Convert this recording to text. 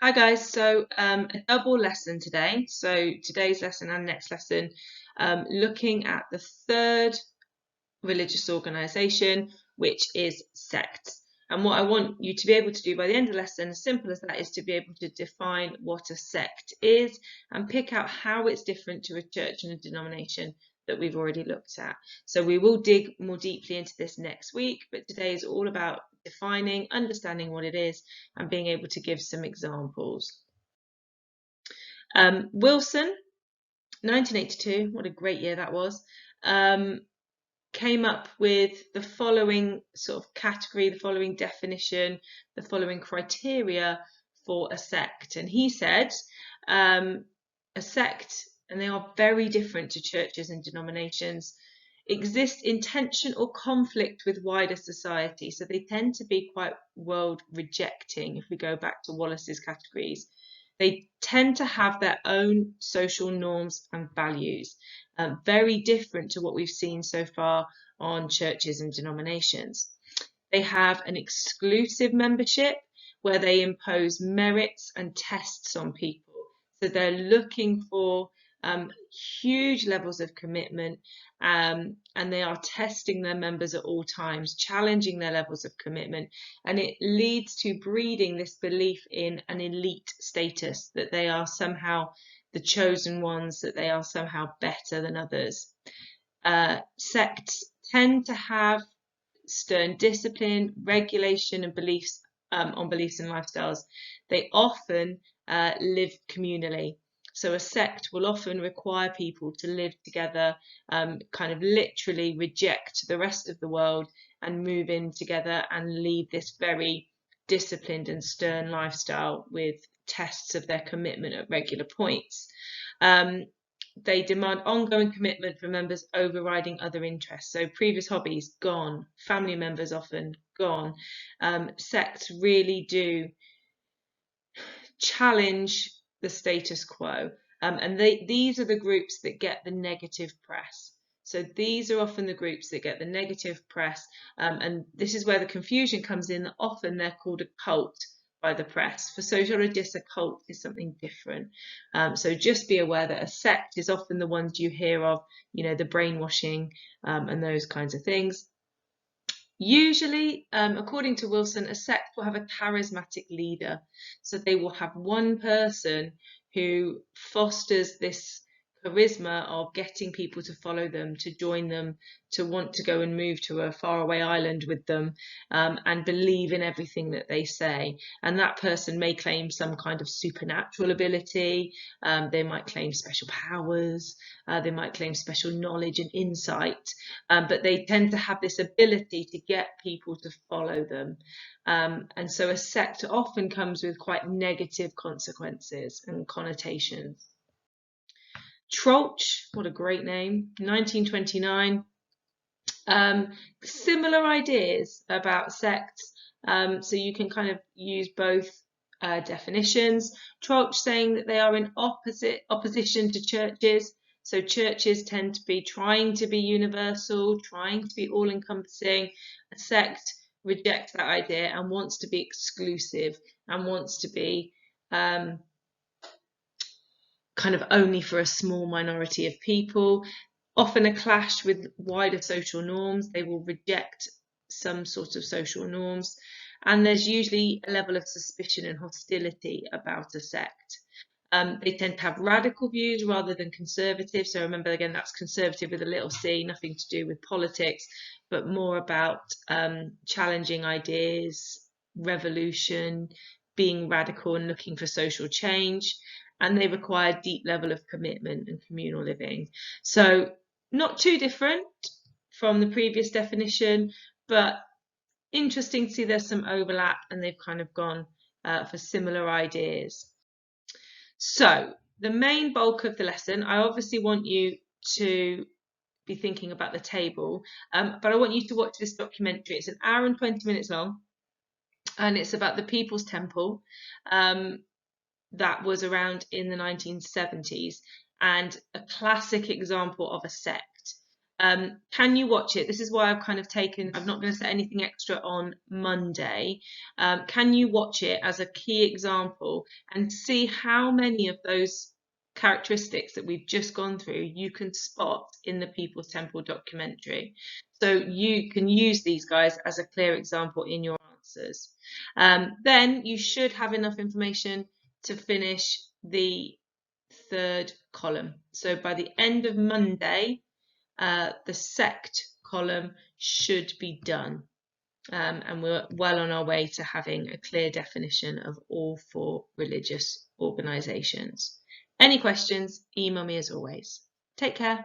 Hi guys, so a double lesson today. So today's lesson and next lesson, looking at the third religious organisation, which is sects. And what I want you to be able to do by the end of the lesson, as simple as that, is to be able to define what a sect is and pick out how it's different to a church and a denomination that we've already looked at. So we will dig more deeply into this next week, but today is all about defining, understanding what it is, and being able to give some examples. Wilson, 1982, what a great year that was, came up with the following sort of category, the following definition, the following criteria for a sect. And he said a sect, and they are very different to churches and denominations, exist in tension or conflict with wider society. So they tend to be quite world rejecting if we go back to Wallace's categories. They tend to have their own social norms and values, very different to what we've seen so far on churches and denominations. They have an exclusive membership where they impose merits and tests on people. So they're looking for huge levels of commitment, and they are testing their members at all times, challenging their levels of commitment, and it leads to breeding this belief in an elite status, that they are somehow the chosen ones, that they are somehow better than others. Sects tend to have stern discipline, regulation, and beliefs on beliefs and lifestyles. They often live communally. So a sect will often require people to live together, kind of literally reject the rest of the world and move in together and lead this very disciplined and stern lifestyle with tests of their commitment at regular points. They demand ongoing commitment from members overriding other interests. So previous hobbies, gone. Family members often gone. Sects really do challenge the status quo. And these are the groups that get the negative press. So these are often the groups that get the negative press. And this is where the confusion comes in, that often they're called a cult by the press. For sociologists, a cult is something different. So just be aware that a sect is often the ones you hear of, the brainwashing and those kinds of things. Usually, according to Wilson, a sect will have a charismatic leader. So they will have one person who fosters this charisma of getting people to follow them, to join them, to want to go and move to a faraway island with them, and believe in everything that they say. And that person may claim some kind of supernatural ability. They might claim special powers. They might claim special knowledge and insight. But they tend to have this ability to get people to follow them. And so a sect often comes with quite negative consequences and connotations. Troeltsch, what a great name, 1929. Similar ideas about sects, so you can kind of use both definitions. Troeltsch saying that they are in opposition to churches. So churches tend to be trying to be universal, trying to be all-encompassing. A sect rejects that idea and wants to be exclusive and wants to be kind of only for a small minority of people. Often a clash with wider social norms. They will reject some sort of social norms. And there's usually a level of suspicion and hostility about a sect. They tend to have radical views rather than conservative. So remember, again, that's conservative with a little c, nothing to do with politics, but more about challenging ideas, revolution, being radical and looking for social change. And they require a deep level of commitment and communal living. So not too different from the previous definition, but interesting to see there's some overlap and they've kind of gone for similar ideas. So the main bulk of the lesson, I obviously want you to be thinking about the table, but I want you to watch this documentary. It's an hour and 20 minutes long, and it's about the People's Temple. That was around in the 1970s, and a classic example of a sect. Can you watch it? This is why I've kind of I'm not going to say anything extra on Monday. Can you watch it as a key example and see how many of those characteristics that we've just gone through you can spot in the People's Temple documentary? So you can use these guys as a clear example in your answers. Then you should have enough information to finish the third column. So by the end of Monday, the sect column should be done. And we're well on our way to having a clear definition of all 4 religious organisations. Any questions, email me as always. Take care.